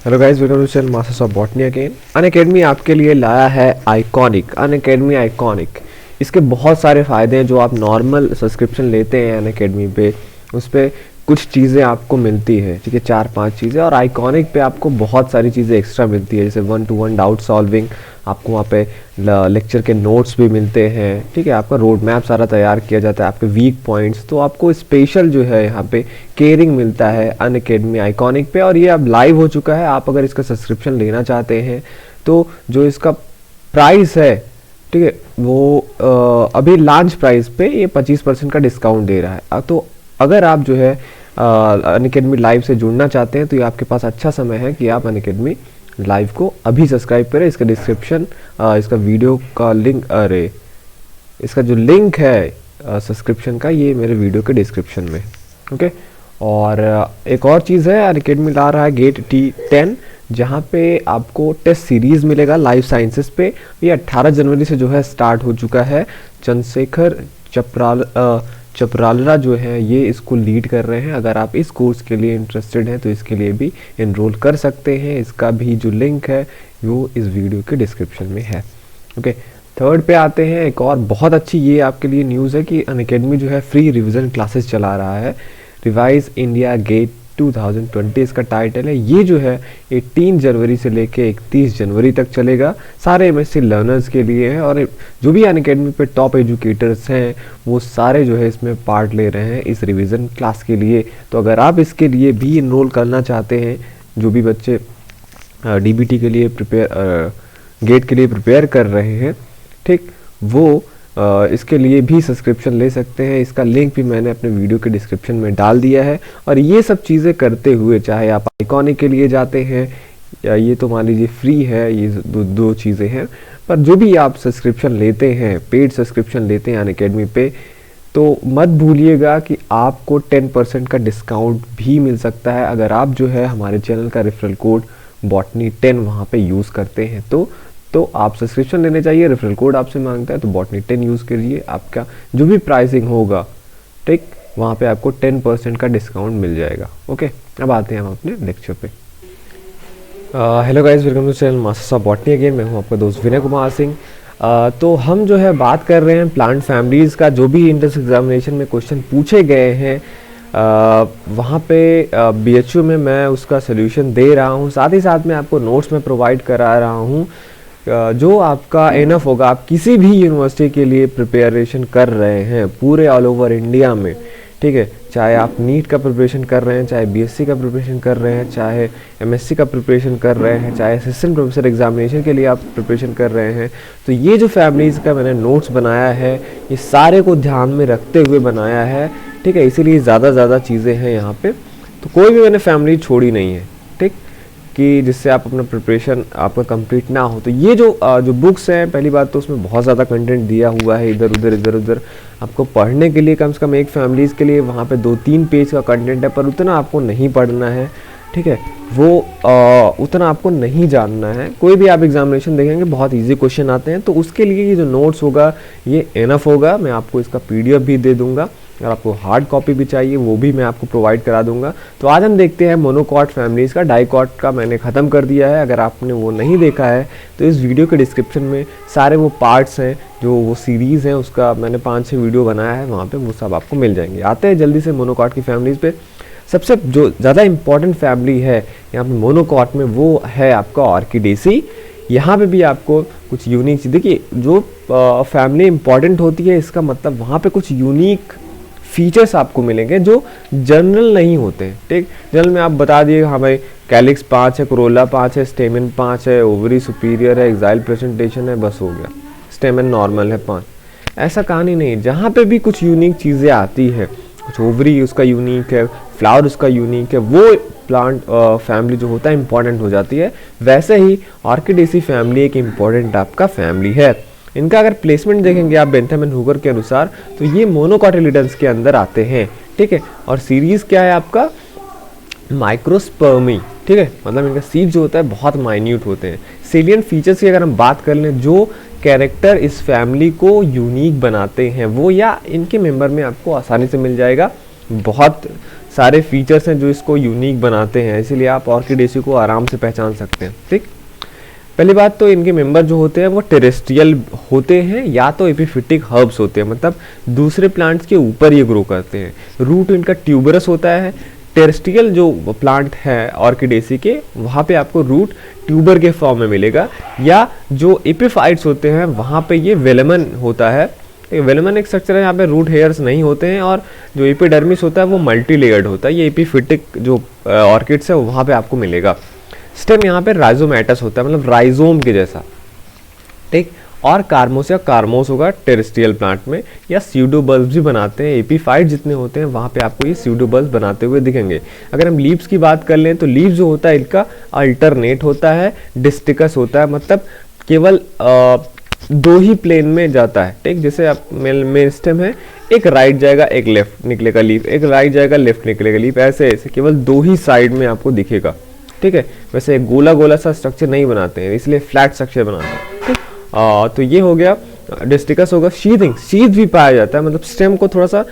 Hello guys, welcome to channel masters of botany again. Unacademy आपके लिए लाया है आइकॉनिक अनअकैडमी आइकॉनिक। इसके बहुत सारे फ़ायदे हैं। जो आप नॉर्मल सब्सक्रिप्शन लेते हैं अनअकैडमी पे, उस पर कुछ चीज़ें आपको मिलती है, ठीक है, 4-5 चीज़ें। और आइकॉनिक पे आपको बहुत सारी चीज़ें एक्स्ट्रा मिलती है, जैसे 1-to-1 डाउट सॉल्विंग, आपको वहाँ पे लेक्चर के नोट्स भी मिलते हैं, ठीक है, आपका रोड मैप सारा तैयार किया जाता है, आपके वीक पॉइंट्स, तो आपको स्पेशल जो है यहाँ पे केयरिंग मिलता है अनअकैडमी आइकॉनिक पे। और ये अब लाइव हो चुका है। आप अगर इसका सब्सक्रिप्शन लेना चाहते हैं तो जो इसका प्राइस है, ठीक है, वो अभी लॉन्च प्राइस पे ये 25% का डिस्काउंट दे रहा है। तो अगर आप जो है अनअकैडमी लाइव से जुड़ना चाहते हैं तो ये आपके पास अच्छा समय है कि आप अनअकैडमी लाइव को अभी सब्सक्राइब करें। इसका डिस्क्रिप्शन, इसका वीडियो का लिंक, अरे इसका जो लिंक है सब्सक्रिप्शन का, ये मेरे वीडियो के डिस्क्रिप्शन में, ओके। और एक और चीज़ है, अनअकैडमी ला रहा है गेट T10, जहाँ पे आपको टेस्ट सीरीज़ मिलेगा लाइफ साइंसेस पे। ये 18 जनवरी से जो है स्टार्ट हो चुका है। चंद्रशेखर चपरालरा जो है ये इसको लीड कर रहे हैं। अगर आप इस कोर्स के लिए इंटरेस्टेड हैं तो इसके लिए भी इनरोल कर सकते हैं। इसका भी जो लिंक है वो इस वीडियो के डिस्क्रिप्शन में है, ओके। थर्ड पे आते हैं। एक और बहुत अच्छी ये आपके लिए न्यूज़ है कि अनअकैडमी जो है फ्री रिवीजन क्लासेस चला रहा है। रिवाइज इंडिया गेट 2020 इसका टाइटल है। ये जो है 18 जनवरी से लेके 31 जनवरी तक चलेगा। सारे MSc लर्नर्स के लिए है और जो भी अनअकैडमी पे टॉप एजुकेटर्स हैं वो सारे जो है इसमें पार्ट ले रहे हैं इस रिवीजन क्लास के लिए। तो अगर आप इसके लिए भी इनरोल करना चाहते हैं, जो भी बच्चे DBT के लिए गेट के लिए प्रिपेयर कर रहे हैं, ठीक, वो इसके लिए भी सब्सक्रिप्शन ले सकते हैं। इसका लिंक भी मैंने अपने वीडियो के डिस्क्रिप्शन में डाल दिया है। और ये सब चीज़ें करते हुए, चाहे आप आइकॉनिक के लिए जाते हैं या ये तो मान लीजिए फ्री है, ये दो चीज़ें हैं, पर जो भी आप सब्सक्रिप्शन लेते हैं, पेड सब्सक्रिप्शन लेते हैं अनअकैडमी पे, तो मत भूलिएगा कि आपको 10% का डिस्काउंट भी मिल सकता है अगर आप जो है हमारे चैनल का रेफरल कोड botany10 वहाँ पे यूज़ करते हैं। तो आप सब्सक्रिप्शन लेने चाहिए, रेफरल कोड आपसे मांगता है तो botany10 यूज़ करिए। आपका जो भी प्राइसिंग होगा, ठीक, वहाँ पे आपको 10% का डिस्काउंट मिल जाएगा, ओके। अब आते हैं हम अपने लेक्चर पे। Hello guys, welcome to channel masters of botany again. मैं हूँ आपका दोस्त विनय कुमार सिंह। तो हम जो है बात कर रहे हैं प्लांट फैमिलीज़ का। जो भी इंट्रेंस एग्जामिनेशन में क्वेश्चन पूछे गए हैं वहाँ पे BHU में मैं उसका सोल्यूशन दे रहा हूँ। साथ ही साथ में आपको नोट्स में प्रोवाइड करा रहा हूँ जो आपका इनफ होगा। आप किसी भी यूनिवर्सिटी के लिए प्रिपरेशन कर रहे हैं पूरे ऑल ओवर इंडिया में, ठीक है, चाहे आप नीट का प्रिपरेशन कर रहे हैं, चाहे BSc का प्रिपरेशन कर रहे हैं, चाहे MSc का प्रिपरेशन कर रहे हैं, चाहे असिस्टेंट प्रोफेसर एग्जामिनेशन के लिए आप प्रिपरेशन कर रहे हैं, तो ये जो फैमिलीज़ का मैंने नोट्स बनाया है ये सारे को ध्यान में रखते हुए बनाया है, ठीक है। इसीलिए ज़्यादा चीज़ें हैं यहाँ पे, तो कोई भी मैंने फैमिली छोड़ी नहीं है, ठीक, कि जिससे आप अपना प्रिपरेशन आपका कंप्लीट ना हो। तो ये जो बुक्स हैं, पहली बात तो उसमें बहुत ज़्यादा कंटेंट दिया हुआ है, इधर उधर आपको पढ़ने के लिए कम से कम एक फैमिलीज़ के लिए वहाँ पे 2-3 पेज का कंटेंट है, पर उतना आपको नहीं पढ़ना है, ठीक है, वो उतना आपको नहीं जानना है। कोई भी आप एग्जामिनेशन देखेंगे बहुत इजी क्वेश्चन आते हैं, तो उसके लिए ये जो नोट्स होगा ये इनफ होगा। मैं आपको इसका PDF भी दे दूंगा, अगर आपको हार्ड कॉपी भी चाहिए वो भी मैं आपको प्रोवाइड करा दूंगा। तो आज हम देखते हैं मोनोकॉट फैमिलीज़ का। डाइकॉट का मैंने ख़त्म कर दिया है। अगर आपने वो नहीं देखा है तो इस वीडियो के डिस्क्रिप्शन में सारे वो पार्ट्स हैं, जो वो सीरीज़ हैं, उसका मैंने 5-6 वीडियो बनाया है, वहाँ पे वो सब आपको मिल जाएंगे। आते हैं जल्दी से मोनोकॉट की फैमिलीज़ पे। सबसे जो ज़्यादा इम्पॉर्टेंट फैमिली है यहाँ पे मोनोकॉट में, वो है आपका ऑर्किडेसी। यहाँ पे भी आपको कुछ यूनिक चीज़, देखिए, जो फैमिली इम्पॉर्टेंट होती है इसका मतलब वहाँ पे कुछ यूनिक फीचर्स आपको मिलेंगे जो जनरल नहीं होते हैं, ठीक। जनरल में आप बता दिए हाँ भाई कैलिक्स 5 है, कोरोला 5 है, स्टेमन 5 है, ओवरी सुपीरियर है, एक्साइल प्रेजेंटेशन है, बस हो गया। स्टेमन नॉर्मल है 5, ऐसा कहानी नहीं। जहाँ पे भी कुछ यूनिक चीज़ें आती है, कुछ ओवरी उसका यूनिक है, फ्लावर उसका यूनिक है, वो प्लांट फैमिली जो होता है इंपॉर्टेंट हो जाती है। वैसे ही ऑर्किडेसी फैमिली एक इम्पॉर्टेंट आपका फैमिली है। इनका अगर प्लेसमेंट देखेंगे आप बेंथम एंड हुगर के अनुसार तो ये मोनोकॉटिलिडन्स के अंदर आते हैं, ठीक है। और सीरीज क्या है आपका, माइक्रोस्पर्मी, ठीक है, मतलब इनका सीड जो होता है बहुत माइन्यूट होते हैं। सेलियंट फीचर्स की अगर हम बात कर लें, जो कैरेक्टर इस फैमिली को यूनिक बनाते हैं वो या इनके मेंबर में आपको आसानी से मिल जाएगा। बहुत सारे फीचर्स हैं जो इसको यूनिक बनाते हैं, इसीलिए आप ऑर्किडेसी को आराम से पहचान सकते हैं। ठीक, पहली बात तो इनके मेंबर जो होते हैं वो टेरेस्ट्रियल होते हैं या तो एपिफिटिक हर्ब्स होते हैं, मतलब दूसरे प्लांट्स के ऊपर ये ग्रो करते हैं। रूट इनका ट्यूबरस होता है। टेरेस्ट्रियल जो प्लांट है ऑर्किडेसी के, वहाँ पे आपको रूट ट्यूबर के फॉर्म में मिलेगा, या जो एपिफाइट्स होते हैं वहाँ पे ये वेलेमन होता है। वेलेमन एक स्ट्रक्चर है, यहाँ पे रूट हेयर्स नहीं होते हैं, और जो एपिडर्मिस होता है वो मल्टी लेयर्ड होता है। ये एपिफिटिक जो ऑर्किड्स है वहाँ पे आपको मिलेगा। स्टेम यहाँ पे राइजोमेटस होता है, मतलब राइजोम के जैसा। ठीक, और कार्मोस या कार्मोस होगा टेरेस्ट्रियल प्लांट में, या स्यूडोबल्ब्स भी बनाते हैं। एपीफाइट जितने होते हैं वहाँ पे आपको ये स्यूडोबल्ब्स बनाते हुए दिखेंगे। अगर हम लीव्स की बात कर लें तो लीव्स जो होता है इनका अल्टरनेट होता है, डिस्टिकस होता है, मतलब केवल दो ही प्लेन में जाता है। ठीक, जैसे आप मेन स्टेम है, एक राइट जाएगा एक लेफ्ट निकलेगा लीफ, एक राइट जाएगा लेफ्ट निकलेगा लीफ, ऐसे ऐसे केवल दो ही साइड में आपको दिखेगा। ठीक है, वैसे गोला गोला सा स्ट्रक्चर नहीं बनाते हैं, इसलिए फ्लैट स्ट्रक्चर बनाते हैं। ठीक, तो ये हो गया डिस्टिकस होगा। शीथिंग, शीथ भी पाया जाता है, मतलब स्टेम को थोड़ा सा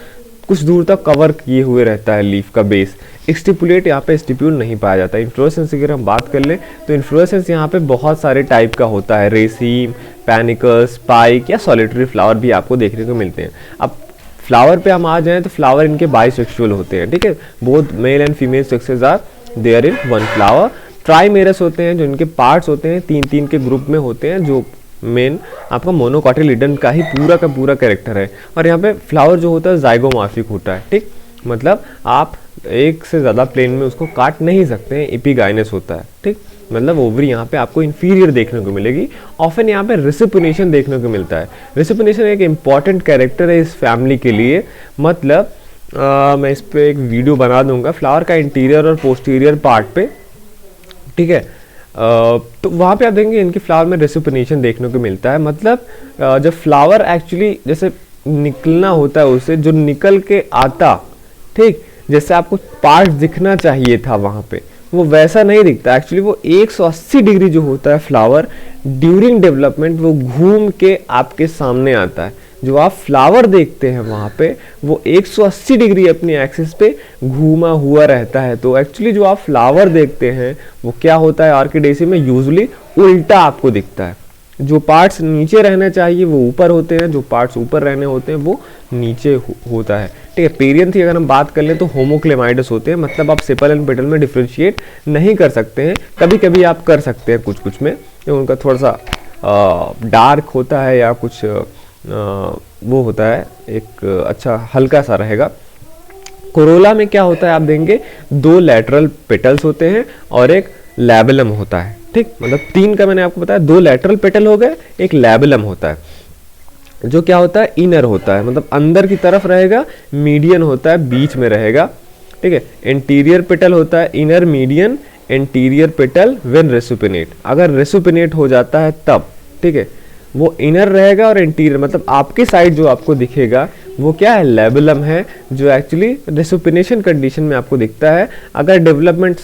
कुछ दूर तक कवर किए हुए रहता है लीफ का बेस। स्टिपुलेट यहाँ पे स्टिप्यूल नहीं पाया जाता है। इन्फ्लोरेसेंस की अगर हम बात कर लें तो इन्फ्लोरेसेंस यहाँ पे बहुत सारे टाइप का होता है, रेसीम, पैनिकस, स्पाइक या सॉलिटरी फ्लावर भी आपको देखने को मिलते हैं। अब फ्लावर पे हम आ जाएं तो फ्लावर इनके बाइसेक्सुअल होते हैं। ठीक है, both male and female sexes are there in one flower. Trimerous होते हैं, जो इनके पार्ट्स होते हैं तीन तीन के ग्रुप में होते हैं, जो मेन आपका मोनोकॉटिलिडन का ही पूरा का पूरा कैरेक्टर है। और यहाँ पे फ्लावर जो होता है जाइगोमॉर्फिक होता है। ठीक, मतलब आप एक से ज़्यादा प्लेन में उसको काट नहीं सकते हैं, एपिगाइनस होता है। ठीक, मतलब ओवरी यहाँ पे आपको इन्फीरियर देखने को मिलेगी। ऑफन यहाँ पे रेसिपिनेशन देखने को मिलता है। रेसिपिनेशन एक इंपॉर्टेंट कैरेक्टर है इस फैमिली के लिए, मतलब मैं इस पे एक वीडियो बना दूंगा फ्लावर का इंटीरियर और पोस्टीरियर पार्ट पे। ठीक है, तो वहाँ पे आप देखेंगे इनके फ्लावर में रेसिपिनेशन देखने को मिलता है। मतलब जब फ्लावर एक्चुअली जैसे निकलना होता है उससे जो निकल के आता, ठीक, जैसे आपको पार्ट दिखना चाहिए था वहाँ पे, वो वैसा नहीं दिखता। एक्चुअली वो 180 डिग्री जो होता है फ्लावर ड्यूरिंग डेवलपमेंट वो घूम के आपके सामने आता है। जो आप फ्लावर देखते हैं वहाँ पे वो 180 डिग्री अपनी एक्सिस पे घूमा हुआ रहता है। तो एक्चुअली जो आप फ्लावर देखते हैं वो क्या होता है ऑर्किडेसी में, यूजुअली उल्टा आपको दिखता है। जो पार्ट्स नीचे रहना चाहिए वो ऊपर होते हैं, जो पार्ट्स ऊपर रहने होते हैं वो नीचे होता है। ठीक है, पेरियंथ की अगर हम बात कर लें तो होमोक्लेमाइडस होते हैं, मतलब आप सेपल एंड पेटल में डिफ्रेंशिएट नहीं कर सकते हैं। कभी कभी आप कर सकते हैं कुछ कुछ में, उनका थोड़ा सा डार्क होता है या कुछ वो होता है, एक अच्छा हल्का सा रहेगा। कोरोला में क्या होता है आप देंगे, दो लैटरल पेटल्स होते हैं और एक लैबेलम होता है। ठीक, मतलब तीन का मैंने आपको बताया, दो लैटरल पेटल हो गए, एक लैबेलम होता है जो क्या होता है इनर होता है, मतलब अंदर की तरफ रहेगा, मीडियन होता है बीच में रहेगा। ठीक है, इंटीरियर पेटल होता है inner, median, interior petal when resupinate. अगर रेसिपिनेट हो जाता है तब, ठीक है, वो इनर रहेगा और इंटीरियर, मतलब आपकी साइड जो आपको दिखेगा वो क्या है, लैबेलम है, जो एक्चुअली रेसिपिनेशन कंडीशन में आपको दिखता है। अगर डेवलपमेंट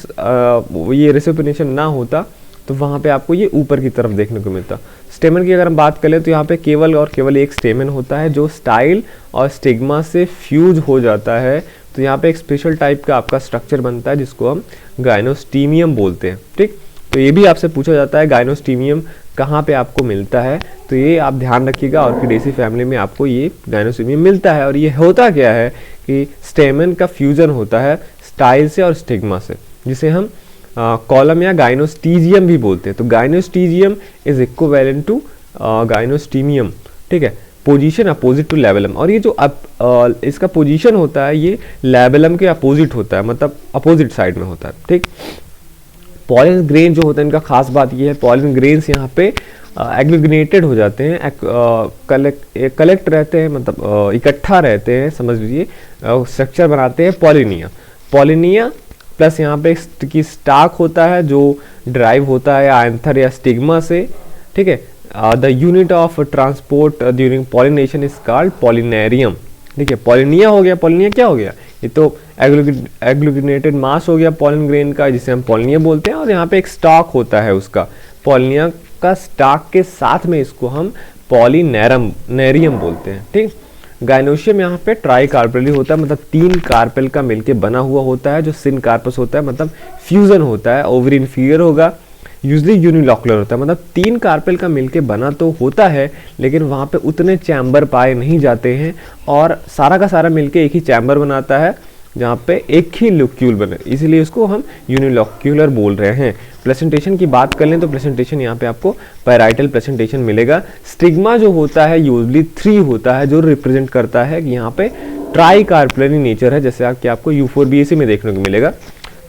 ये रेसिपिनेशन ना होता तो वहाँ पे आपको ये ऊपर की तरफ देखने को मिलता। स्टेमन की अगर हम बात करें तो यहाँ पे केवल और केवल एक स्टेमन होता है जो स्टाइल और स्टिग्मा से फ्यूज हो जाता है। तो यहाँ पे एक स्पेशल टाइप का आपका स्ट्रक्चर बनता है जिसको हम गाइनोस्टीमियम बोलते हैं। ठीक, तो ये भी आपसे पूछा जाता है गाइनोस्टीमियम कहाँ पे आपको मिलता है, तो ये आप ध्यान रखिएगा, ऑर्किडेसी फैमिली में आपको ये गाइनोस्टीमियम मिलता है। और ये होता क्या है कि स्टेमन का फ्यूजन होता है स्टाइल से और स्टिग्मा से, जिसे हम कॉलम या गाइनोस्टीजियम भी बोलते हैं। तो गाइनोस्टीजियम इज इक्विवेलेंट टू गाइनोस्टीमियम। ठीक है, पोजीशन अपोजिट टू लैबेलम। और ये जो इसका पोजीशन होता है ये लैबेलम के अपोजिट होता है, मतलब अपोजिट साइड में होता है। ठीक, पॉलन ग्रेन जो होता है इनका खास बात ये है, पॉलन ग्रेन्स यहाँ पे एग्लूगिनेटेड हो जाते हैं, कलेक्ट रहते हैं, मतलब इकट्ठा रहते हैं, समझ लीजिए, स्ट्रक्चर बनाते हैं पॉलिनिया। पॉलिनिया प्लस यहाँ पे की स्टाक होता है जो ड्राइव होता है एंथर या स्टिग्मा से। ठीक है, the unit of transport during pollination is called pollinarium. ठीक है, पॉलिनिया हो गया, पॉलिनिया क्या हो गया, ये तो एग्लूगिनेटेड मास हो गया पॉलन ग्रेन का, जिसे हम पॉलिनिया बोलते हैं। और यहाँ पे एक स्टॉक होता है उसका, पॉलिनिया का स्टॉक के साथ में इसको हम पॉलिनेरियम बोलते हैं। ठीक, गायनोशियम यहाँ पे ट्राई कार्पेली होता है, मतलब 3 कार्पेल का मिलके बना हुआ होता है। जो सिन कार्पस होता है मतलब फ्यूजन होता है। ओवरी इन्फीरियर होगा, यूजली यूनिलॉकुलर होता है, मतलब 3 कार्पेल का मिलके बना तो होता है लेकिन वहाँ पे उतने चैम्बर पाए नहीं जाते हैं और सारा का सारा मिलके एक ही चैम्बर बनाता है जहाँ पे एक ही लोक्यूल बने, इसीलिए इसको हम यूनिलॉक्यूलर बोल रहे हैं। प्रेजेंटेशन की बात कर लें तो प्रेजेंटेशन यहाँ पे आपको पैराइटल प्रेजेंटेशन मिलेगा। स्टिग्मा जो होता है यूजली 3 होता है, जो रिप्रेजेंट करता है कि यहाँ पे ट्राई कार्पेलरी नेचर है, जैसे आपको U4BAC में देखने को मिलेगा।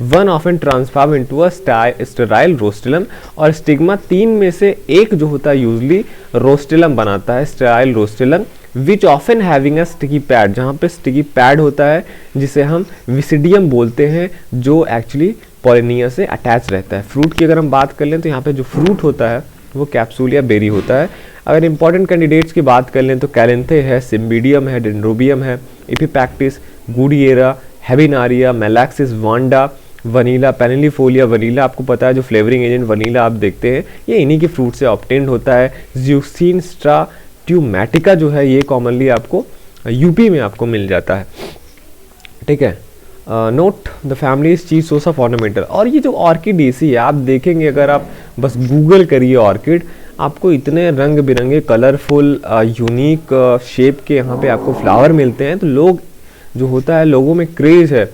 1 often transform into a sterile rostellum, और स्टिग्मा 3 में से एक जो होता है यूजली रोस्टिलम बनाता है, sterile rostellum, which often having a sticky pad, जहाँ पे स्टिकी पैड होता है जिसे हम विसिडियम बोलते हैं, जो एक्चुअली पॉलिनिया से अटैच रहता है। फ्रूट की अगर हम बात कर लें तो यहाँ पे जो फ्रूट होता है वो कैप्सूल या बेरी होता है। अगर इंपॉर्टेंट कैंडिडेट्स की बात कर लें तो कैलेंथे है, सिम्बिडियम है, डेंड्रोबियम है, एपिपैक्टिस, गुडिएरा, हेबिनारिया, मेलैक्सिस, वांडा, वनीला, पेनिलिफोलिया। वनीला आपको पता है जो फ्लेवरिंग एजेंट वनीला आप देखते हैं ये इन्हीं के फ्रूट से ऑब्टेन्ड होता है। ज़्यूक्सिन स्ट्राट्यूमैटिका जो है ये कॉमनली आपको यूपी में आपको मिल जाता है, ठीक है। Note the family is chief source of ornamental. और ये जो ऑर्किडेसी है आप देखेंगे, अगर आप बस गूगल करिए ऑर्किड, आपको इतने रंग बिरंगे कलरफुल यूनिक शेप के यहाँ पे आपको फ्लावर मिलते हैं। तो लोग जो होता है, लोगों में क्रेज है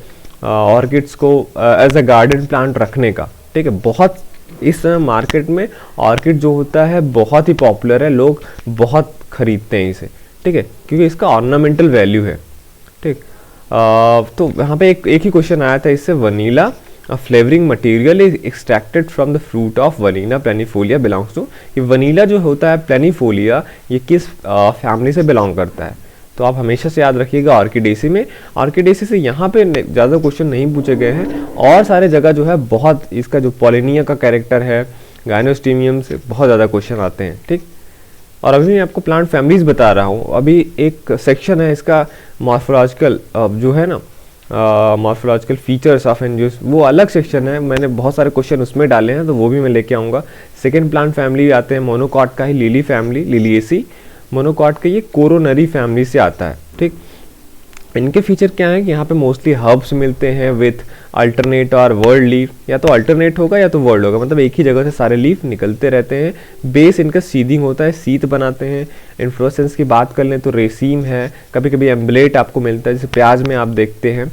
ऑर्किड्स को एज अ गार्डन प्लांट रखने का, ठीक है। बहुत इस समय मार्केट में ऑर्किड जो होता है बहुत ही पॉपुलर है, लोग बहुत खरीदते हैं इसे, ठीक है, क्योंकि इसका ऑर्नामेंटल वैल्यू है, ठीक। तो यहाँ पे एक ही क्वेश्चन आया था इससे, vanilla flavouring material is extracted from the fruit of vanilla planifolia belongs to. कि वनीला जो होता है प्लेनिफोलिया ये किस फैमिली से बिलोंग करता है, तो आप हमेशा से याद रखिएगा ऑर्किडेसी में। ऑर्किडेसी से यहाँ पे ज़्यादा क्वेश्चन नहीं पूछे गए हैं, और सारे जगह जो है बहुत इसका जो पॉलिनिया का कैरेक्टर है, गायनोस्टेमियम से बहुत ज़्यादा क्वेश्चन आते हैं, ठीक। और अभी मैं आपको प्लांट फैमिलीज बता रहा हूँ। अभी एक सेक्शन है इसका मॉर्फोलॉजिकल जो है ना, मॉर्फोलॉजिकल फीचर्स ऑफ एंजियोस, वो अलग सेक्शन है, मैंने बहुत सारे क्वेश्चन उसमें डाले हैं तो वो भी मैं लेके आऊँगा। सेकेंड प्लांट फैमिली आते हैं मोनोकॉट का ही, लिली फैमिली, लिलिएसी। मोनोकॉट के ये कोरोनरी फैमिली से आता है, ठीक। इनके फीचर क्या है कि यहाँ पे मोस्टली हर्ब्स मिलते हैं विथ अल्टरनेट और वर्ल्ड लीफ, या तो अल्टरनेट होगा या तो वर्ल्ड होगा, मतलब एक ही जगह से सारे लीफ निकलते रहते हैं। बेस इनका सीडिंग होता है, सीत बनाते हैं। इन्फ्लोरेसेंस की बात कर लें तो रेसीम है, कभी कभी एम्बलेट आपको मिलता है जैसे प्याज में आप देखते हैं।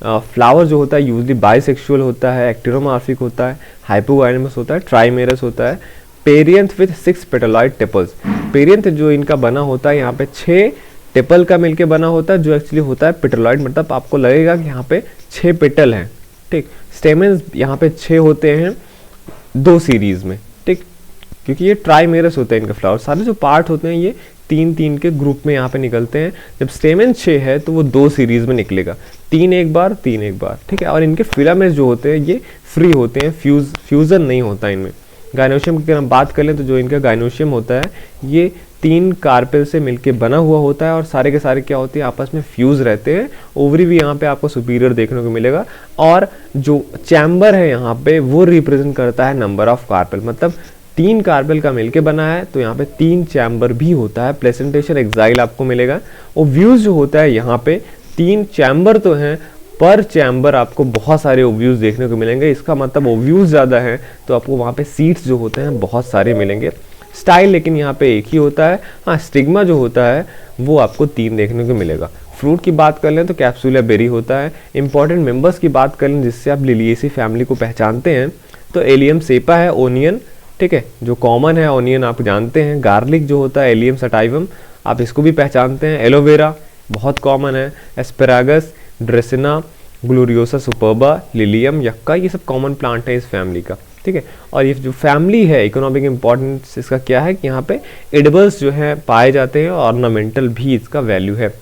फ्लावर जो होता है यूजली बाइसेक्सुअल होता है, एक्टिनोमॉर्फिक होता है, हाइपोगाइनमस होता है, ट्राइमेरस होता है। पेरियंथ विथ 6 पेटलॉइड टिपल्स, पेरियंथ जो इनका बना होता है यहाँ पे 6 टिपल का मिलके बना होता है, जो एक्चुअली होता है पेटलॉइड, मतलब आपको लगेगा कि यहाँ पे 6 पेटल हैं, ठीक। स्टेमेंस यहाँ पे 6 होते हैं 2 सीरीज में, ठीक, क्योंकि ये ट्राइमेरस होता है इनका फ्लावर। सारे जो पार्ट होते हैं ये 3-3 के ग्रुप में यहाँ पे निकलते हैं। जब स्टेमेन 6 है तो वो 2 सीरीज में निकलेगा, 3 एक बार 3 एक बार, ठीक है। और इनके फिलामेंट्स जो होते हैं ये फ्री होते हैं, फ्यूजन नहीं होता इनमें। गायनोशियम की अगर हम बात कर लें तो जो इनका गायनोशियम होता है ये 3 कार्पेल से मिलके बना हुआ होता है, और सारे के सारे क्या होते हैं आपस में फ्यूज रहते हैं। ओवरी भी यहाँ पे आपको सुपीरियर देखने को मिलेगा, और जो चैम्बर है यहाँ पे वो रिप्रेजेंट करता है नंबर ऑफ कार्पेल, मतलब 3 कार्पेल का मिलके बना है तो यहाँ पे 3 चैम्बर भी होता है। प्लेसेंटेशन एक्साइल आपको मिलेगा। और व्यूज जो होता है यहाँ पे 3 चैम्बर तो हैं, पर चैम्बर आपको बहुत सारे ओव्यूज देखने को मिलेंगे। इसका मतलब ओव्यूज ज़्यादा है तो आपको वहाँ पे सीट्स जो होते हैं बहुत सारे मिलेंगे। स्टाइल लेकिन यहाँ पे एक ही होता है। हाँ, स्टिग्मा जो होता है वो आपको 3 देखने को मिलेगा। फ्रूट की बात कर लें तो कैप्सूल या बेरी होता है। इंपॉर्टेंट मेंबर्स की बात कर लें जिससे आप लिलिएसी फैमिली को पहचानते हैं तो एलियम सेपा है, ओनियन, ठीक है, जो कॉमन है ओनियन आप जानते हैं। गार्लिक जो होता है एलियम सटाइवम, आप इसको भी पहचानते हैं। एलोवेरा बहुत कॉमन है। एस्पेरागस, ड्रेसिना, ग्लोरियोसा सुपर्बा, लिलियम, यक्का, ये सब कॉमन प्लांट है इस फैमिली का, ठीक है। और ये जो फैमिली है इकोनॉमिक इंपॉर्टेंस इसका क्या है कि यहाँ पे एडिबल्स जो है पाए जाते हैं, ऑर्नामेंटल भी इसका वैल्यू है।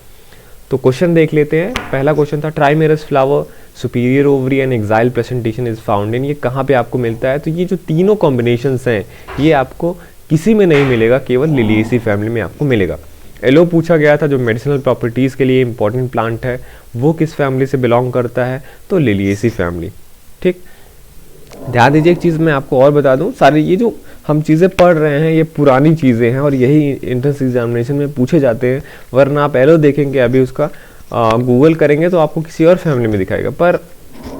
तो क्वेश्चन देख लेते हैं। पहला क्वेश्चन था trimerous flower, superior ovary and axile presentation is found in, ये कहाँ पे आपको मिलता है? तो ये जो तीनों कॉम्बिनेशंस हैं ये आपको किसी में नहीं मिलेगा, केवल लिलिएसी फैमिली में आपको मिलेगा। एलो पूछा गया था, जो मेडिसिनल प्रॉपर्टीज़ के लिए इंपॉर्टेंट प्लांट है वो किस फैमिली से बिलोंग करता है? तो लिलिएसी फैमिली, ठीक। ध्यान दीजिए एक चीज़ मैं आपको और बता दूं, सारे ये जो हम चीज़ें पढ़ रहे हैं ये पुरानी चीज़ें हैं और यही एंट्रेंस एग्जामिनेशन में पूछे जाते हैं, वरना आप एरो देखेंगे अभी उसका गूगल करेंगे तो आपको किसी और फैमिली में दिखाएगा। पर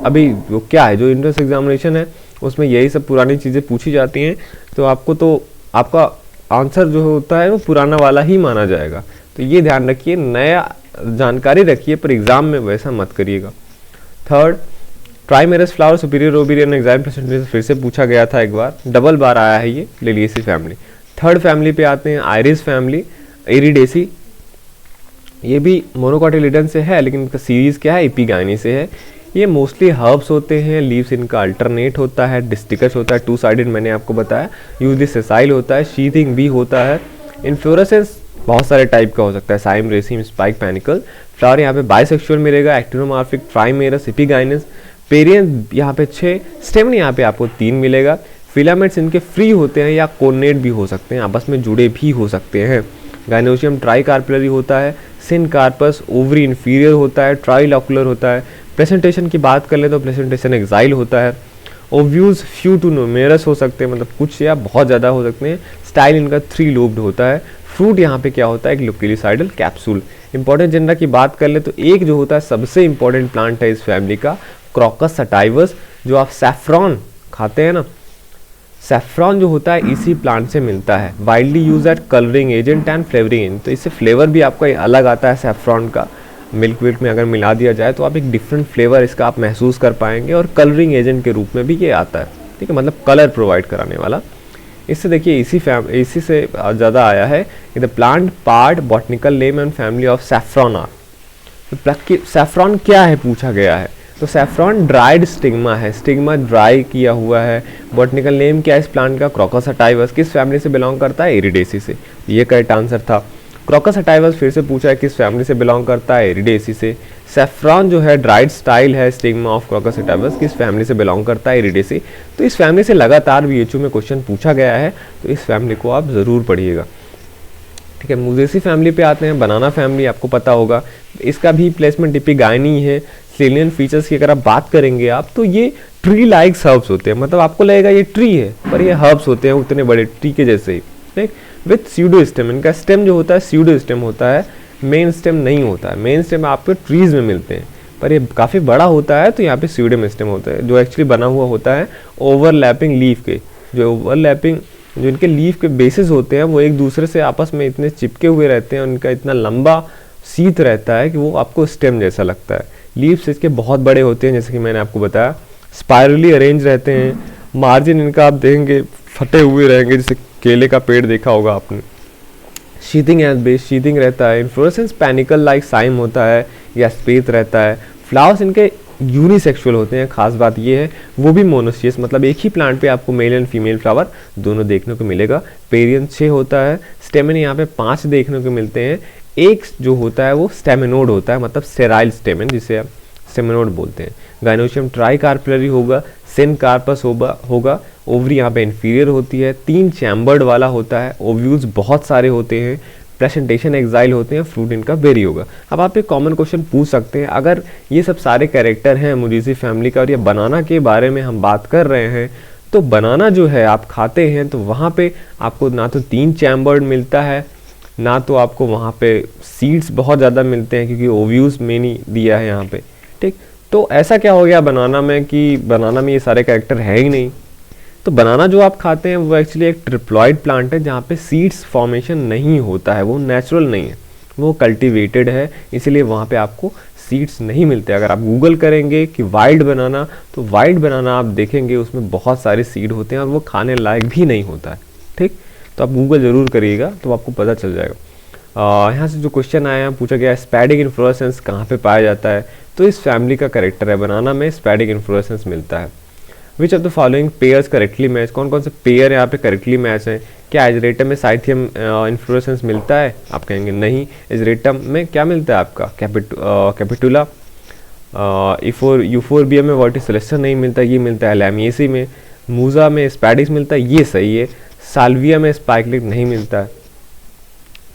अभी वो क्या है, जो एंट्रेंस एग्जामिनेशन है उसमें यही सब पुरानी चीज़ें पूछी जाती हैं, तो आपका आंसर जो होता है वो पुराना वाला ही माना जाएगा। तो ये ध्यान रखिए, नया जानकारी रखिए पर एग्जाम में वैसा मत करिएगा। Third, ट्राइमेरस flower superior ovarian exam percentage फिर से पूछा गया था एक बार, डबल बार आया है ये लिलिएसी फैमिली। थर्ड फैमिली पे आते हैं आयरिस फैमिली, इरिडेसी। ये भी मोनोकोटिलिडन से है लेकिन इनका सीरीज क्या है, एपिगाइनी से है। ये मोस्टली हर्ब्स होते हैं, लीव्स इनका अल्टरनेट होता है, डिस्टिकस होता है, टू साइडेड मैंने आपको बताया, यूजली सेसाइल होता है, शीथिंग भी होता है। इन्फ्लोरेसेंस बहुत सारे टाइप का हो सकता है, cyme, raceme, spike, panicle. Flower यहाँ पे बाइसेक्सुअल मिलेगा, एक्टिनोमॉर्फिक, ट्राइमेरस, एपिगाइनस। पेरियन यहाँ पे 6, स्टेमन यहाँ पे आपको 3 मिलेगा। फिलामेंट्स इनके फ्री होते हैं या कोनेट भी हो सकते हैं, आपस में जुड़े भी हो सकते हैं। गाइनोसियम ट्राइकार्पलरी होता है, सिनकार्पस ओवरी इंफीरियर होता है, ट्राइलॉकुलर होता है। प्रेजेंटेशन की बात कर ले तो प्रेजेंटेशन एक्साइल होता है। ओव्यूज फ्यू टू न्यूमेरस हो सकते हैं, मतलब कुछ या बहुत ज़्यादा हो सकते हैं। स्टाइल इनका 3 लोब्ड होता है। फ्रूट यहाँ पे क्या होता है, एक लोकेलिसाइडल कैप्सूल। इंपॉर्टेंट जेनरा की बात कर ले तो एक जो होता है सबसे इंपॉर्टेंट प्लांट है इस फैमिली का, क्रॉकस सटाइवस। जो आप सैफ्रॉन खाते हैं ना, सैफ्रॉन जो होता है इसी प्लांट से मिलता है। Widely use at colouring agent and flavouring agent, तो इससे फ्लेवर भी आपका अलग आता है सैफ्रॉन का। मिल्क विल्क में अगर मिला दिया जाए तो आप एक डिफरेंट फ्लेवर इसका आप महसूस कर पाएंगे, और कलरिंग एजेंट के रूप में भी ये आता है, ठीक है, मतलब कलर प्रोवाइड कराने वाला। इससे देखिए इसी से ज़्यादा आया है कि the plant part botanical name and family of saffron are. तो सैफ्रॉन क्या है पूछा गया है, तो सैफ्रॉन ड्राइड स्टिग्मा है, स्टिग्मा ड्राई किया हुआ है। बॉटनिकल नेम क्या है इस प्लांट का, क्रॉकस सटाइवस। किस फैमिली से बिलोंग करता है, इरिडेसी से। ये करेक्ट आंसर था। क्रॉकस सटाइवस फिर से पूछा है किस फैमिली से बिलोंग करता है, इरिडेसी से। सैफ्रॉन जो है ड्राइड स्टाइल है, स्टिग्मा ऑफ क्रॉकस सटाइवस किस फैमिली से बिलोंग करता है, इरिडेसी। तो इस फैमिली से लगातार VHU में क्वेश्चन पूछा गया है, तो इस फैमिली को आप जरूर पढ़िएगा, ठीक है। मुजेसी फैमिली पे आते हैं, बनाना फैमिली आपको पता होगा, इसका भी प्लेसमेंट एपिगाइनी है। सेलियन फीचर्स की अगर आप बात करेंगे आप, तो ये ट्री लाइक हर्ब्स होते हैं, मतलब आपको लगेगा ये ट्री है पर ये हर्ब्स होते हैं उतने बड़े ट्री के जैसे ही, ठीक। विथ स्यूडो स्टेम, इनका स्टेम जो होता है स्यूडो स्टेम होता है, मेन स्टेम नहीं होता है। मेन स्टेम आपको ट्रीज में मिलते हैं, पर ये काफ़ी बड़ा होता है तो यहाँ पे स्यूडो स्टेम होता है, जो एक्चुअली बना हुआ होता है ओवरलैपिंग लीफ के। जो इनके लीफ के बेसिस होते हैं वो एक दूसरे से आपस में इतने चिपके हुए रहते हैं, उनका इतना लंबा सीथ रहता है कि वो आपको स्टेम जैसा लगता है। लीव्स इसके बहुत बड़े होते हैं, जैसे कि मैंने आपको बताया, स्पाइरली अरेंज रहते हैं। मार्जिन इनका आप देखेंगे फटे हुए रहेंगे, जैसे केले का पेड़ देखा होगा आपने। शीथिंग एज बेस, शीथिंग रहता है। इन्फ्लोरेसेंस पैनिकल लाइक साइम होता है या स्पेत रहता है। फ्लावर्स इनके यूनिसेक्सुअल होते हैं, खास बात ये है, वो भी मोनोसियस, मतलब एक ही प्लांट पे आपको मेल एंड फीमेल फ्लावर दोनों देखने को मिलेगा। पेरियन 6 होता है। स्टेमिन यहाँ पे 5 देखने को मिलते हैं। एक जो होता है वो स्टेमिनोड होता है, मतलब स्टेराइल स्टेमिन, जिसे आप स्टेमिनोड बोलते हैं। गाइनोशियम ट्राइकार्पलरी होगा, सिनकार्पस होगा। ओवरी यहाँ पे इंफीरियर होती है, 3 चैम्बर्ड वाला होता है। ओव्यूल्स बहुत सारे होते हैं। प्रेजेंटेशन एक्साइल होते हैं। फ्रूट इनका बेरी होगा। अब आप एक कॉमन क्वेश्चन पूछ सकते हैं, अगर ये सब सारे कैरेक्टर हैं मुजीसी फैमिली का और ये बनाना के बारे में हम बात कर रहे हैं, तो बनाना जो है आप खाते हैं तो वहाँ पे आपको ना तो 3 चैम्बर्ड मिलता है, ना तो आपको वहाँ पे सीड्स बहुत ज़्यादा मिलते हैं, क्योंकि ओव्यूल्स में नहीं दिया है यहाँ पे, ठीक। तो ऐसा क्या हो गया बनाना में कि बनाना में ये सारे कैरेक्टर है ही नहीं। तो बनाना जो आप खाते हैं वो एक्चुअली एक ट्रिप्लॉइड प्लांट है, जहाँ पे सीड्स फॉर्मेशन नहीं होता है, वो नेचुरल नहीं है, वो कल्टीवेटेड है, इसीलिए वहाँ पे आपको सीड्स नहीं मिलते। अगर आप गूगल करेंगे कि वाइल्ड बनाना, तो वाइल्ड बनाना आप देखेंगे उसमें बहुत सारे सीड होते हैं और वो खाने लायक भी नहीं होता है, ठीक। तो आप गूगल ज़रूर करिएगा तो आपको पता चल जाएगा। यहाँ से जो क्वेश्चन आया, पूछा गया स्पैडिक इन्फ्लोरेसेंस कहाँ पे पाया जाता है, तो इस फैमिली का कैरेक्टर है, बनाना में स्पैडिक इन्फ्लोरेसेंस मिलता है। Which of the following pairs correctly match, कौन कौन से पेयर यहाँ पे करेक्टली मैच हैं। क्या एजरेटम में साइथियम इन्फ्लोरेसेंस मिलता है, आप कहेंगे नहीं। एजरेटम में क्या मिलता है आपका, कैपिटुला। यूफोरबिया में वर्टिसिलेस्टर नहीं मिलता, ये मिलता है लैमिएसी में। मूजा में स्पैडिक्स मिलता है, ये सही है। साल्विया में स्पाइकलेट नहीं मिलता है,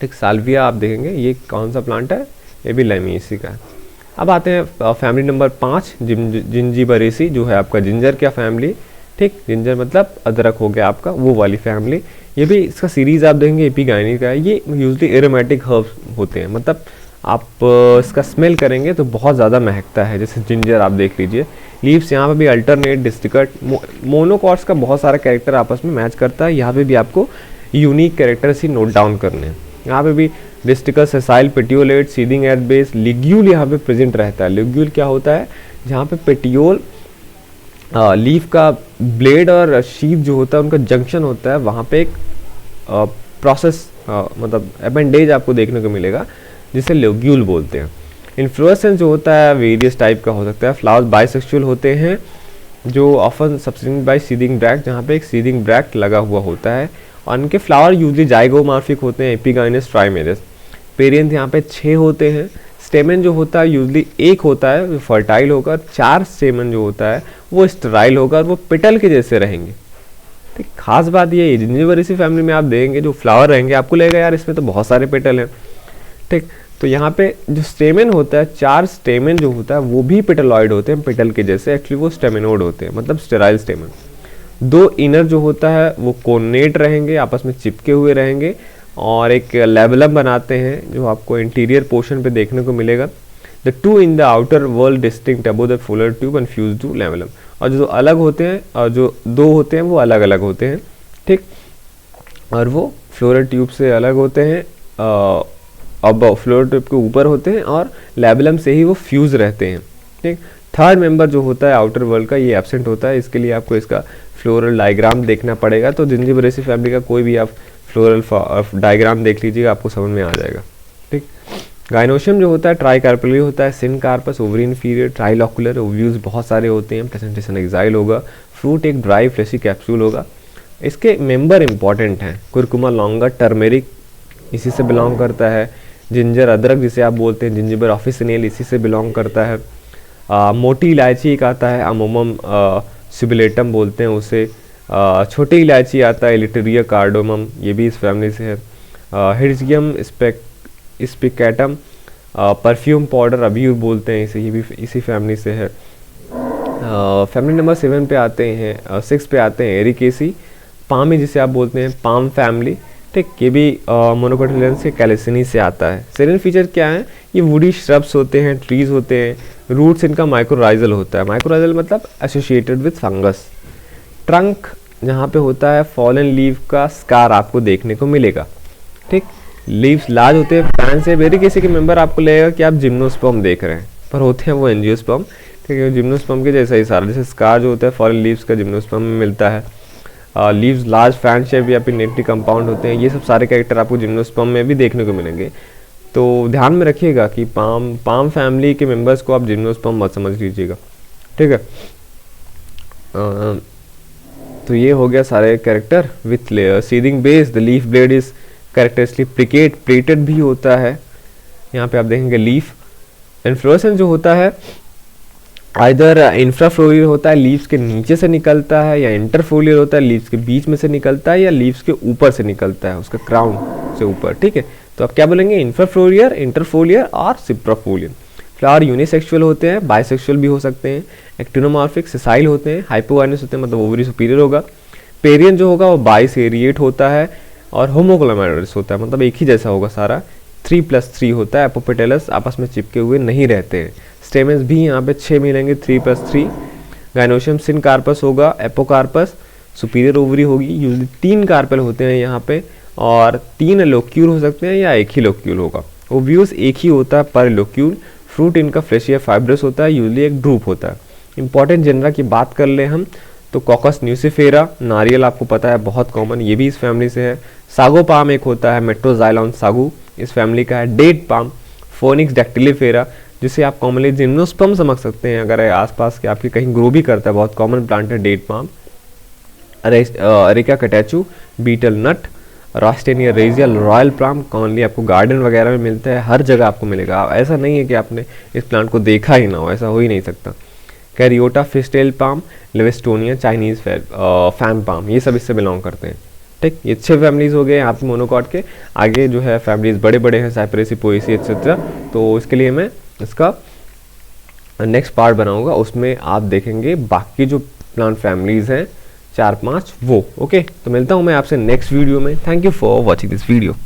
ठीक। साल्विया आप देखेंगे ये कौन सा प्लांट है, ये भी लैमिएसी का है। अब आते हैं फैमिली नंबर 5, जिंजीबरेसी, जो है आपका जिंजर क्या फैमिली, ठीक, जिंजर मतलब अदरक हो गया आपका, वो वाली फैमिली। ये भी इसका सीरीज आप देखेंगे एपिगाइनी का है। ये यूजली एरोमेटिक हर्ब्स होते हैं, मतलब आप इसका स्मेल करेंगे तो बहुत ज़्यादा महकता है, जैसे जिंजर आप देख लीजिए। लीव्स यहाँ पे भी अल्टरनेट, डिस्टिकट, मोनोकॉट्स का बहुत सारा कैरेक्टर आपस में मैच करता है। यहाँ पे भी आपको यूनिक कैरेक्टर्स ही नोट डाउन करने हैं। यहाँ पे भी distichous, sessile, petiolate, sheathing at base, ligule यहाँ पे प्रेजेंट रहता है। लिग्यूल क्या होता है, जहाँ पे पेटियोल लीफ का ब्लेड और शीफ जो होता है उनका जंक्शन होता है, वहाँ पे एक प्रोसेस मतलब अपेंडेज आपको देखने को मिलेगा जिसे लिग्यूल बोलते हैं। इन्फ्लोरेसेंस जो होता है वेरियस टाइप का हो सकता है। फ्लावर्स बाइसेक्सुअल होते हैं जो ऑफन सब्सिडेंट बाय सीडिंग ब्रैक्ट, जहाँ पे एक सीडिंग ब्रैक्ट लगा हुआ होता है, और उनके फ्लावर यूजली जाइगोमॉर्फिक होते हैं, एपिगाइनस, ट्राइमेरस। पेरियंथ यहाँ पे 6 होते हैं। स्टेमन जो होता है यूजली एक होता है, वो फर्टाइल होकर, 4 स्टेमन जो होता है वो स्टेराइल होकर, वो पिटल के जैसे रहेंगे। ठीक, खास बात ये है जिंजिबेरेसी फैमिली में आप देखेंगे जो फ्लावर रहेंगे आपको लगेगा यार इसमें तो बहुत सारे पेटल हैं। ठीक, तो यहाँ पे जो स्टेमन होता है, 4 स्टेमन जो होता है वो भी पेटलॉइड होते हैं, पेटल के जैसे। एक्चुअली वो स्टेमिनोड होते हैं, मतलब स्टेराइल स्टेमन। 2 इनर जो होता है वो कोनेट रहेंगे, आपस में चिपके हुए रहेंगे, और एक लेबलम बनाते हैं जो आपको इंटीरियर पोर्शन पे देखने को मिलेगा। The 2 in the outer world distinct above the floral tube and fuse to labellum. और जो अलग होते हैं, और जो 2 होते हैं वो अलग अलग होते हैं। ठीक, और वो फ्लोरल ट्यूब से अलग होते हैं, अब फ्लोरल ट्यूब के ऊपर होते हैं, और लेबलम से ही वो फ्यूज रहते हैं। ठीक, थर्ड मेंबर जो होता है आउटर वर्ल्ड का, ये एब्सेंट होता है। इसके लिए आपको इसका फ्लोरल डायग्राम देखना पड़ेगा। तो जिंजिबेरेसी फैमिली का कोई भी आप फ्लोरल डायग्राम देख लीजिएगा, आपको समझ में आ जाएगा। ठीक, गाइनोशियम जो होता है ट्राइकार्पेली होता है, syncarpous, ovary inferior, trilocular, ovules बहुत सारे होते हैं, प्रेजेंटेशन एक्साइल होगा, फ्रूट एक ड्राई फ्लेशी कैप्सूल होगा। इसके मेंबर इंपॉर्टेंट हैं, कुरकुमा लॉन्गा, टर्मेरिक इसी से बिलोंग करता है, जिंजर अदरक जिसे आप बोलते हैं, जिंजिबर ऑफिसिनेल इसी से बिलोंग करता है, मोटी इलायची एक आता है, अमोमम सिबिलेटम बोलते हैं उसे, छोटी इलायची आता है, इलिटेरिया कार्डोमम, ये भी इस फैमिली से है, हिर्जियम स्पिकेटम, परफ्यूम पाउडर अब्यूर बोलते हैं इसे, ये भी इसी फैमिली से है। फैमिली नंबर 7 पे आते हैं, 6 पे आते हैं एरिकेसी, पामी जिसे आप बोलते हैं, पाम फैमिली। ठीक, ये भी मोनोकोटिलियंस के कैलेसिनी से आता है। सेलेन फीचर क्या है, ये वुडी श्रब्स होते हैं, ट्रीज होते हैं, रूट्स इनका माइक्रोराइजल होता है। माइक्रोराइजल मतलब एसोसिएटेड विद फंगस। ट्रंक जहाँ पे होता है फॉलन लीव का स्कार आपको देखने को मिलेगा। ठीक, लीव्स लार्ज होते हैं, फैन से वेरी किसी के मेंबर आपको लगेगा कि आप जिम्नोस्पर्म देख रहे हैं, पर होते हैं वो एंजियोस्पर्म। ठीक है, जिम्नोस्पर्म के जैसा ही सारा, जैसे स्कार जो होता है फॉलन लीव्स का जिम्नोस्पर्म में मिलता है। लीव्स लार्ज फैन शेप या फिर नेटली कंपाउंड होते हैं, ये सब सारे कैरेक्टर आपको जिम्नोस्पर्म में भी देखने को मिलेंगे। तो ध्यान में रखिएगा कि पाम फैमिली के मेंबर्स को आप जिम्नोस्पर्म मत समझ लीजिएगा। ठीक है, तो ये हो गया सारे character with layer. Sheathing base, the leaf blade is characteristic plicate, pleated भी होता है। यहाँ पे आप देखेंगे लीफ। इन्फ्लोरेसेंस जो होता है आइदर इंफ्राफ्लोरियर होता है, लीव्स के नीचे से निकलता है, या इंटरफोलियर होता है, लीव्स के बीच में से निकलता है, या लीव्स के ऊपर से निकलता है, उसका क्राउन से ऊपर। ठीक है, तो आप क्या बोलेंगे, इंफ्राफ्लोरियर, इंटरफोलियर और सिप्राफोलियर। फ्लावर यूनिसेक्सुअल होते हैं, बाइसेक्सुअल भी हो सकते हैं, एक्टिनोमॉर्फिक, सेसाइल होते हैं, हाइपोगाइनस होते हैं, मतलब ओवरी सुपीरियर होगा। पेरियन जो होगा वो बाइसेरिएट होता है, और होमोक्लोमेटस होता है, मतलब एक ही जैसा होगा सारा। 3+3 होता है, एपोपेटेलस आपस में चिपके हुए नहीं रहते हैं। स्टेमेंस भी यहाँ पे 6 मिलेंगे, 3+3। गाइनोशियम सिनकार्पस होगा, एपोकार्पस, सुपीरियर ओवरी होगी। यूजली 3 कार्पेल होते हैं यहाँ पे, और 3 लोक्यूल हो सकते हैं, या एक ही लोक्यूल होगा। ओव्यूल्स एक ही होता है पर लोक्यूल। फ्रूट इनका फ्लेशी या फाइब्रस होता है, यूजली एक ड्रूप होता है। इंपॉर्टेंट जनरा की बात कर ले हम तो कॉकस न्यूसिफेरा, नारियल आपको पता है बहुत कॉमन, ये भी इस फैमिली से है। सागो पाम एक होता है, मेट्रोजाइलॉन सागू इस फैमिली का है। डेट पाम, फोनिक्स डैक्टिलिफेरा, जिसे आप कॉमनली जिम्नोस्पर्म समझ सकते हैं अगर आसपास के आपके कहीं ग्रो भी करता है, बहुत कॉमन प्लांट है date palm. Areca catechu, betel nut, roystonea regia, royal palm commonly आपको गार्डन वगैरह में मिलता है, हर जगह आपको मिलेगा। ऐसा नहीं है कि आपने इस प्लांट को देखा ही ना हो, ऐसा हो ही नहीं सकता। कैरियोटा फिस्टेल पाम, लिविस्टोनिया, चाइनीज फैम पाम, ये सब इससे बिलोंग करते हैं। ठीक, ये 6 फैमिलीज हो गए यहाँ पे मोनोकॉट के। आगे जो है फैमिलीज बड़े बड़े हैं, साइप्रेसी, पोएसी एक्सेट्रा। तो इसके लिए मैं इसका नेक्स्ट पार्ट बनाऊंगा, उसमें आप देखेंगे बाकी जो प्लांट फैमिलीज हैं 4-5 वो। ओके, तो मिलता हूँ मैं आपसे नेक्स्ट वीडियो में। Thank you for watching this video.